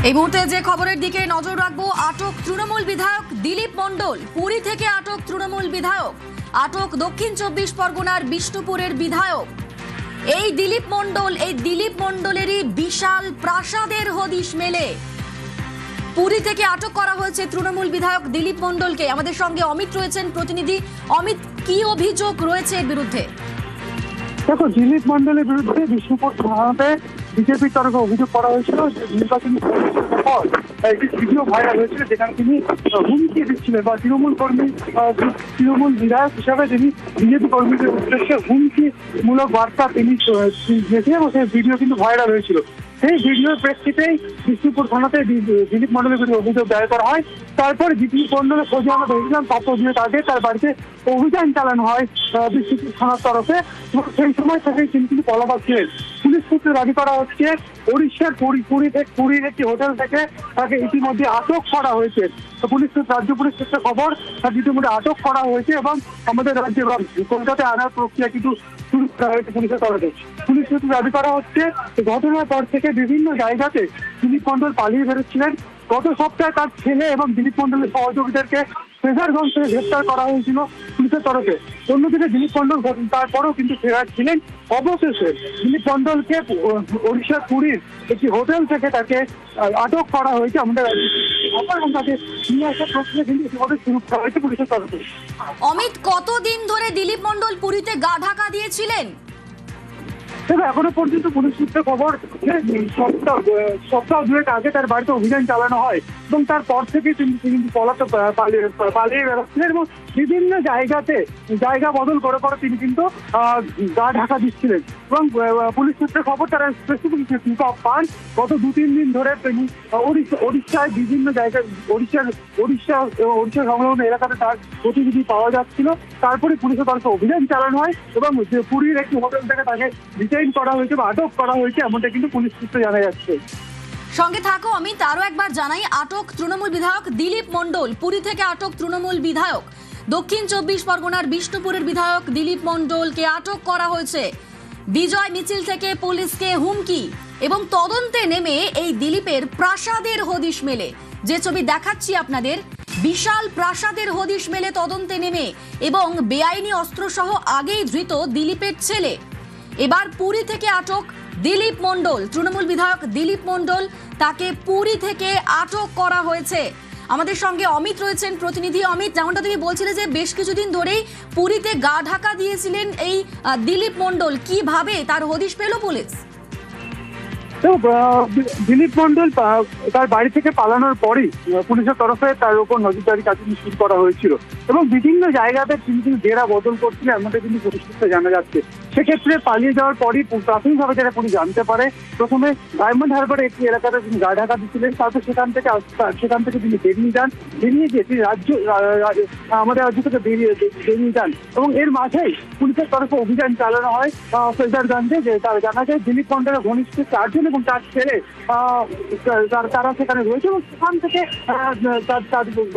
এই মুহূর্তে যে খবরের দিকে নজর রাখবো, আটক তৃণমূল বিধায়ক দিলীপ মণ্ডল। পুরী থেকে আটক তৃণমূল বিধায়ক, আটক দক্ষিণ 24 পরগনার বিষ্ণুপুরের বিধায়ক। এই দিলীপ মণ্ডলেরই বিশাল প্রাসাদের হদিশ মেলে। পুরী থেকে আটক করা হয়েছে তৃণমূল বিধায়ক দিলীপ মণ্ডলকে। আমাদের সঙ্গে অমিত রয়েছেন প্রতিনিধি। অমিত, কি অভিযোগ রয়েছে এর বিরুদ্ধে? দেখো, দিলীপ মণ্ডলের বিরুদ্ধে বিষ্ণুপুর থানাতে বিজেপির তরফে অভিযোগ করা হয়েছিল যে নির্বাচনী পর একটি ভিডিও ভাইরাল হয়েছিল যেখানে তিনি হুমকি দিচ্ছিলেন বা তৃণমূল বিধায়ক হিসাবে তিনি বিজেপি কর্মীদের উদ্দেশ্যে হুমকিমূলক বার্তা তিনি দিয়েছেন এবং সেই ভিডিও কিন্তু ভাইরাল হয়েছিল। সেই ভিডিওর প্রেক্ষিতেই বিষ্ণুপুর থানাতে দিলীপ মণ্ডলের বিরুদ্ধে অভিযোগ দায়ের করা হয়। তারপর দিলীপ মণ্ডলের খোঁজে আমরা দেখেছিলাম তৎপর্যন্ত আগে তার বাড়িতে অভিযান চালানো হয় বিষ্ণুপুর থানার তরফে এবং সেই সময় থেকেই তিনি কিন্তু পলাতক ছিলেন। পুলিশ সূত্রে দাবি করা হচ্ছে উড়িষ্যার পুরীর একটি হোটেল থেকে তাকে ইতিমধ্যে আটক করা হয়েছে। রাজ্য পুলিশ সূত্রে খবর তাকে ইতিমধ্যে আটক করা হয়েছে এবং আমাদের রাজ্যে কলকাতায় আনার প্রক্রিয়া কিন্তু শুরু করা হয়েছে পুলিশের তরফে। পুলিশ সূত্রে দাবি করা হচ্ছে ঘটনার পর থেকে বিভিন্ন জায়গাতে দিলীপ মণ্ডল পালিয়ে বেরোচ্ছিলেন। গত সপ্তাহে তার ছেলে এবং দিলীপ মণ্ডলের সহযোগীদেরকে ফ্রেজারগঞ্জ থেকে গ্রেফতার করা হয়েছিল পুলিশের তরফে। অন্যদিকে দিলীপ মণ্ডল তারপরেও কিন্তু ফেরার ছিলেন। অবশেষে দিলীপ মণ্ডলকে ওড়িশার পুরীর একটি হোটেল থেকে তাকে আটক করা হয়েছে। আমাদের তাকে নিয়ে আসার প্রক্রিয়া কিন্তু ইতিমধ্যে শুরু করা হয়েছে পুলিশের তরফে। অমিত, কতদিন ধরে দিলীপ মণ্ডল পুরীতে গা ঢাকা দিয়েছিলেন? তবে এখনো পর্যন্ত পুলিশ সূত্রে খবর সপ্তাহ দুয়েক আগে তার বাড়িতে অভিযান চালানো হয় এবং তারপর থেকে তিনি কিন্তু পালিয়ে বেড়াচ্ছিলেন এবং বিভিন্ন জায়গা বদল করে তিনি কিন্তু গা ঢাকা দিচ্ছিলেন এবং পুলিশ সূত্রে খবর তারা স্পেসিফিক পান গত 2-3 দিন ধরে তিনি ওড়িশায় বিভিন্ন জায়গায় ওড়িশা সংলগ্ন এলাকাতে তার গতিবিধি পাওয়া যাচ্ছিল। তারপরে পুলিশের তরফে অভিযান চালানো হয় এবং পুরীর একটি হোটেল থেকে তাকে ডিটেইন করা হয়েছে বা আটক করা হয়েছে, এমনটা কিন্তু পুলিশ সূত্রে জানা যাচ্ছে। সঙ্গে থাকো অমিত। আরো একবার জানাই, আটক তৃণমূল বিধায়ক দিলীপ মণ্ডল। পুরী থেকে আটক তৃণমূল বিধায়ক, দক্ষিণ 24 পরগনার বিষ্ণুপুরের বিধায়ক দিলীপ মণ্ডলকে আটক করা হয়েছে। বিজয় মিছিল থেকে পুলিশকে হুমকি এবং তদন্তে নেমে এই দিলীপের প্রাসাদের হদিশ মেলে। যে ছবি দেখাচ্ছি আপনাদের, বিশাল প্রাসাদের হদিশ মেলে তদন্তে নেমে এবং বেআইনি অস্ত্রসহ আগেই ধৃত দিলীপের ছেলে। এবার পুরী থেকে আটক দিলীপ মণ্ডল, তৃণমূল বিধায়ক দিলীপ মণ্ডল, তাকে পুরী থেকে আটক করা হয়েছে। আমাদের সঙ্গে অমিত রয়েছেন প্রতিনিধি। অমিত, যেমনটা তুমি বলছিলে যে বেশ কিছুদিন ধরেই পুরীতে গা ঢাকা দিয়েছিলেন এই দিলীপ মণ্ডল, কিভাবে তার হদিশ পেল পুলিশ? দিলীপ মণ্ডল তার বাড়ি থেকে পালানোর পরই পুলিশের তরফে তার উপর নজরদারি কাজ শুরু করা হয়েছিল এবং বিভিন্ন জায়গাতে তিনি ডেরা বদল করছিলেন, এমনটা কিন্তু পুলিশ সূত্রে জানা যাচ্ছে। সেক্ষেত্রে পালিয়ে যাওয়ার পরই প্রাথমিকভাবে যেটা পুলিশ জানতে পারে, প্রথমে ডায়মন্ড হারবার একটি এলাকাতে তিনি গা ঢাকা দিচ্ছিলেন। তারপর সেখান থেকে তিনি বেরিয়ে গিয়ে তিনি আমাদের রাজ্য থেকে বেরিয়ে যান এবং এর মাঝেই পুলিশের তরফে অভিযান চালানো হয় ফ্রেজারগঞ্জে। যে তারা জানা যায় দিলীপ মণ্ডলের ঘনিষ্ঠ 4 জন এবং তার ছেলে তারা সেখানে রয়েছে এবং সেখান থেকে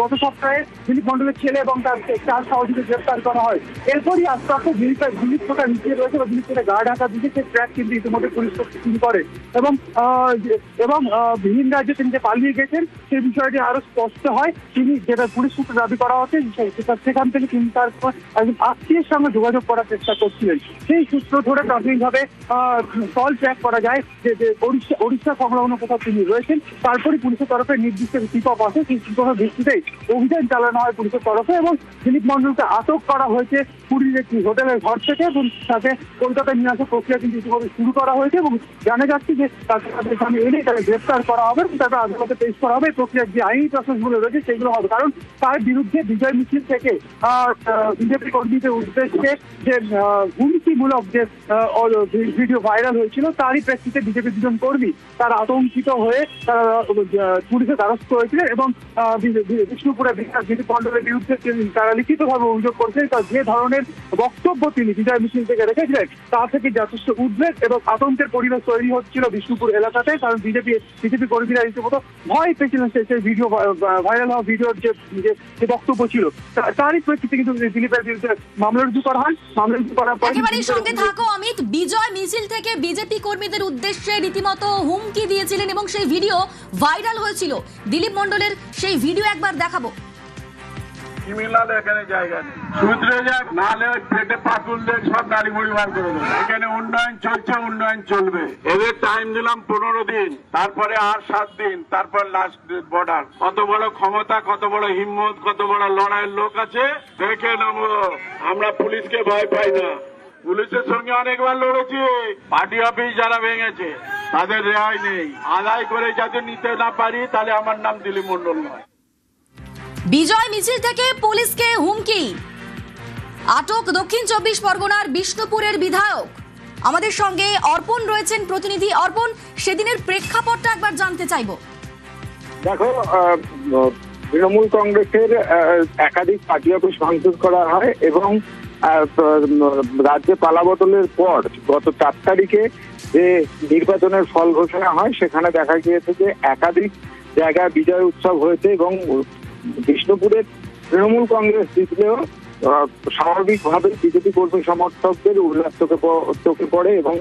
গত সপ্তাহে দিলীপ মণ্ডলের ছেলে এবং তার 4 সহযোগী গ্রেফতার করা হয়। এরপরই আস্তে আস্তে দিলীপ কোটা নিচে রয়েছে বা দিলীপ কোটা গা ঢাকা দিচ্ছে সে ট্র্যাক কিন্তু ইতিমধ্যে পুলিশ শুরু করে এবং বিভিন্ন রাজ্যে তিনি যে পালিয়ে গেছেন সেই বিষয়টি আরো স্পষ্ট হয়। তিনি যেটা পুলিশ সূত্রে দাবি করা হচ্ছে সেখান থেকে তিনি তার একজন আত্মীয়ের সঙ্গে যোগাযোগ করার চেষ্টা করছিলেন। সেই সূত্র ধরে প্রাথমিকভাবে কল ট্র্যাক করা যায় যে ওড়িশা সংলগ্ন কোথাও তিনি রয়েছেন। তারপরে পুলিশের তরফে নির্দিষ্ট টিপ-অফ আসে, সেই টিপ-অফের ভিত্তিতেই অভিযান চালানো হয় পুলিশের তরফে এবং দিলীপ মণ্ডলকে আটক করা হয়েছে পুরীর একটি হোটেলের ঘর থেকে এবং তাকে কলকাতায় নিয়ে আসার প্রক্রিয়া কিন্তু ইতিমধ্যে শুরু করা হয়েছে এবং জানা যাচ্ছে যে তাদের সামনে এনে তাকে গ্রেফতার করা হবে, তাকে আদালতে পেশ করা হবে। প্রক্রিয়ার যে আইনি প্রসেসগুলো রয়েছে সেগুলো হবে, কারণ তার বিরুদ্ধে বিজয় মিছিল থেকে বিজেপি কর্মীদের উদ্দেশ্যে যে হুমকিমূলক যে ভিডিও ভাইরাল হয়েছিল তারই প্রেক্ষিতে বিজেপির 2 জন কর্মী তারা আতঙ্কিত হয়ে তারা পুলিশের দ্বারস্থ হয়েছিলেন এবং বিষ্ণুপুরে দিলীপ মণ্ডলের বিরুদ্ধে তারা লিখিতভাবে অভিযোগ করছেন যে ধরনের ধরনের বক্তব্য তিনি বিজয় মিছিল থেকে রেখেছিলেন, তা থেকে যথেষ্ট উদ্বেগ এবং আতঙ্কের পরিবেশ তৈরি হচ্ছিল বিষ্ণুপুর এলাকাতে। কারণ বিজেপি কর্মীরা রীতিমতো ভয় পেয়েছিলেন সেই ভিডিও ভাইরাল হওয়া ভিডিওর যে বক্তব্য ছিল, তারই প্রেক্ষিতে কিন্তু দিলীপের বিরুদ্ধে মামলা রুজু করা হয়। মামলা রুজু করার পর একেবারেই সঙ্গে থাকো অমিত। বিজয় মিছিল থেকে বিজেপি কর্মীদের উদ্দেশ্যে রীতিমতো হুমকি দিয়েছিলেন এবং সেই ভিডিও ভাইরাল হয়েছিল। দিলীপ মণ্ডলের সেই ভিডিও একবার দেখাবো। ক্রিমিনাল এখানে জায়গা নেই, শুধরে যাক, নাহলে ওই পেটে পাতুল দেখ সব নারী মুড়ি বার করে দেবে। এখানে উন্নয়ন চলছে, উন্নয়ন চলবে। এদের টাইম দিলাম 15 দিন, তারপরে আর 7 দিন, তারপর লাস্ট বর্ডার। কত বড় ক্ষমতা, কত বড় হিম্মত, কত বড় লড়াইয়ের লোক আছে দেখে নেবো। আমরা পুলিশকে ভয় পাই না, পুলিশের সঙ্গে অনেকবার লড়েছি। পার্টি অফিস যারা ভেঙেছে তাদের রেহাই নেই। আদায় করে যাতে নিতে না পারি তাহলে আমার নাম দিলীপ মণ্ডল নয়। বিজয় মিছিল থেকে পুলিশকে হুমকি, আটক দক্ষিণ 24 পরগনার বিষ্ণুপুরের বিধায়ক। আমাদের সঙ্গে অর্পণ রয়েছেন প্রতিনিধি। অর্পণ, সেদিনের প্রেক্ষাপটটা একবার জানতে চাইবো। দেখো, তৃণমূল কংগ্রেসের একাধিক পার্টি অফিস ভাঙচুর করা হয় এবং রাজ্যে পালাবদলের পর গত 4 তারিখে যে নির্বাচনের ফল ঘোষণা হয় সেখানে দেখা গিয়েছে যে একাধিক জায়গায় বিজয় উৎসব হয়েছে এবং বিষ্ণুপুরের তৃণমূল কংগ্রেস জিতলেও স্বাভাবিকভাবে বিজেপি কর্মী সমর্থকদের উল্লাস চোখে পড়ে এবং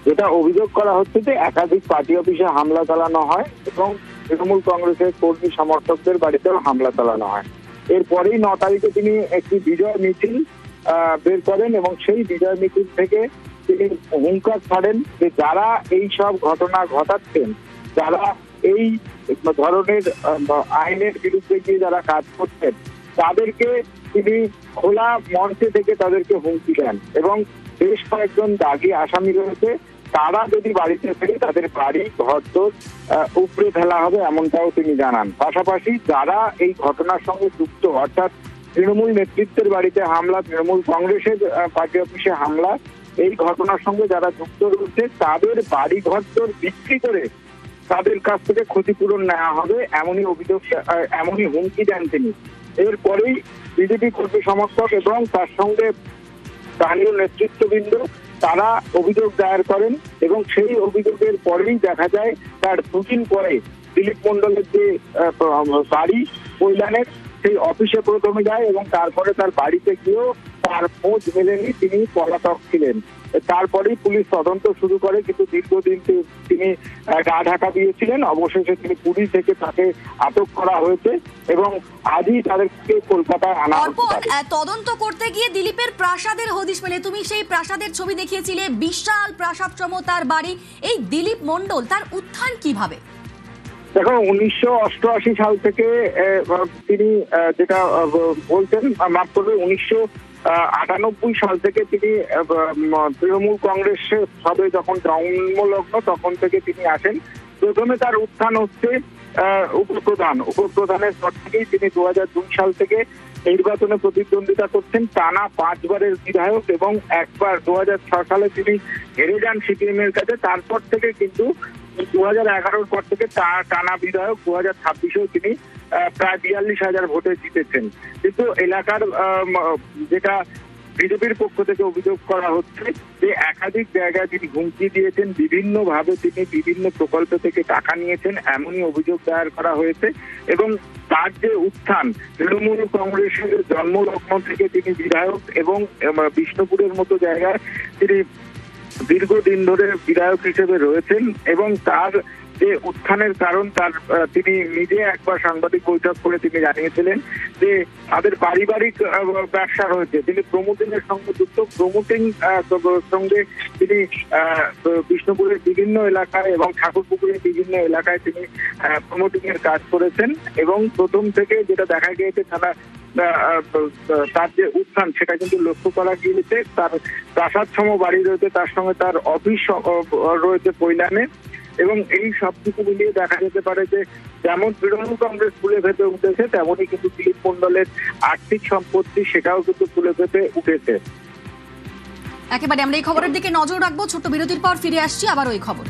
যেটা অভিযোগ করা হচ্ছে যে একাধিক পার্টি অফিসে হামলা চালানো হয় এবং তৃণমূল কংগ্রেসের কর্মী সমর্থকদের বাড়িতেও হামলা চালানো হয়। এরপরেই 9 তারিখে তিনি একটি বিজয় মিছিল বের করেন এবং সেই বিজয় মিছিল থেকে তিনি হুঙ্কার ছাড়েন যে যারা এই সব ঘটনা ঘটাচ্ছেন, যারা এই ধরনের আইনের বিরুদ্ধে গিয়ে যারা কাজ করছেন, তাদেরকে তিনি খোলা মঞ্চে থেকে তাদেরকে হুমকি দেন এবং বেশ কয়েকজন দাগি আসামি রয়েছে, তারা যদি বাড়িতে ফেরে তাদের বাড়ি ঘরদোর উপড়ে ফেলা হবে এমনটাও তিনি জানান। পাশাপাশি যারা এই ঘটনার সঙ্গে যুক্ত, অর্থাৎ তৃণমূল নেতৃত্বের বাড়িতে হামলা, তৃণমূল কংগ্রেসের পার্টি অফিসে হামলা, এই ঘটনার সঙ্গে যারা যুক্ত রয়েছে তাদের বাড়ি ঘরদোর বিক্রি করে তাদের কাছ থেকে ক্ষতিপূরণ নেওয়া হবে এমনই অভিযোগ, এমনই হুমকি দেন তিনি। এরপরেই বিজেপি কর্মী সমর্থক এবং তার সঙ্গে স্থানীয় নেতৃত্ববৃন্দ তারা অভিযোগ দায়ের করেন এবং সেই অভিযোগের পরেই দেখা যায় তার 2 দিন পরে দিলীপ মণ্ডলের যে বাড়ি কৈলানের সেই অফিসে প্রথমে যায় এবং তারপরে তার বাড়িতে গিয়েও তার খোঁজ মেলেনি, তিনি পলাতক ছিলেন। তারপরেই পুলিশ তদন্ত শুরু করে, কিন্তু দীর্ঘদিন তিনি গা ঢাকা দিয়েছিলেন। অবশেষে তিনি পুরী থেকে তাকে আটক করা হয়েছে এবং আজই তাদেরকে কলকাতায় আনা হয়েছে। তদন্ত করতে গিয়ে দিলীপের প্রাসাদের হদিশ মেলে। তুমি সেই প্রাসাদের ছবি দেখিয়েছিলে, বিশাল প্রাসাদ সম তার বাড়ি। এই দিলীপ মণ্ডল, তার উত্থান কিভাবে? দেখো, 1988 সাল থেকে তিনি যেটা বলছেন, মাফ করবে, 1998 সাল থেকে তিনি তৃণমূল কংগ্রেসের সবে যখন জন্মলগ্ন তখন থেকে তিনি আসেন। প্রথমে তার উত্থান হচ্ছে উপপ্রধানের পর থেকেই তিনি 2002 সাল থেকে নির্বাচনে প্রতিদ্বন্দ্বিতা করছেন। টানা 5 বারের বিধায়ক এবং একবার 2006 সালে তিনি হেরে যান সিপিএম এর কাছে। তারপর থেকে কিন্তু 2011 পর থেকে টানা বিধায়ক, 2026-এও তিনি প্রায় 42,000 ভোটে জিতেছেন। কিন্তু এলাকার যেটা বিজেপির পক্ষ থেকে অভিযোগ করা হচ্ছে যে একাধিক জায়গায় তিনি হুমকি দিয়েছেন, বিভিন্নভাবে তিনি বিভিন্ন প্রকল্প থেকে টাকা নিয়েছেন এমনই অভিযোগ দায়ের করা হয়েছে এবং তার যে উত্থান, তৃণমূল কংগ্রেসের জন্মলগ্ন থেকে তিনি বিধায়ক এবং বিষ্ণুপুরের মতো জায়গায় তিনি দীর্ঘদিন ধরে বিধায়ক হিসেবে রয়েছেন এবং তার যে উত্থানের কারণ তিনি নিজে একবার সাংবাদিক বৈঠক করে তিনি জানিয়েছিলেন যে তাদের পারিবারিক ব্যবসা রয়েছে, তিনি প্রমোটিং এর সঙ্গে যুক্ত। প্রমোটিং সঙ্গে তিনি বিষ্ণুপুরের বিভিন্ন এলাকায় এবং ঠাকুরপুকুরের বিভিন্ন এলাকায় তিনি প্রমোটিং এর কাজ করেছেন এবং প্রথম থেকে যেটা দেখা গিয়েছে তার যে উত্থান সেটা কিন্তু লক্ষ্য করা গিয়েছে। তার প্রাসাদ সম বাড়ি রয়েছে, তার সঙ্গে তার অফিস রয়েছে কৈলানে এবং এই সবকিছু মিলিয়ে দেখা যেতে পারে যে যেমন তৃণমূল কংগ্রেস ফুলে ফেপে উঠেছে, তেমনই কিন্তু দিলীপ মণ্ডলের আর্থিক সম্পত্তি সেটাও কিন্তু ফুলে ফেপে উঠেছে। একেবারে আমরা এই খবরের দিকে নজর রাখবো। ছোট্ট বিরতির পর ফিরে আসছি আবার ওই খবর।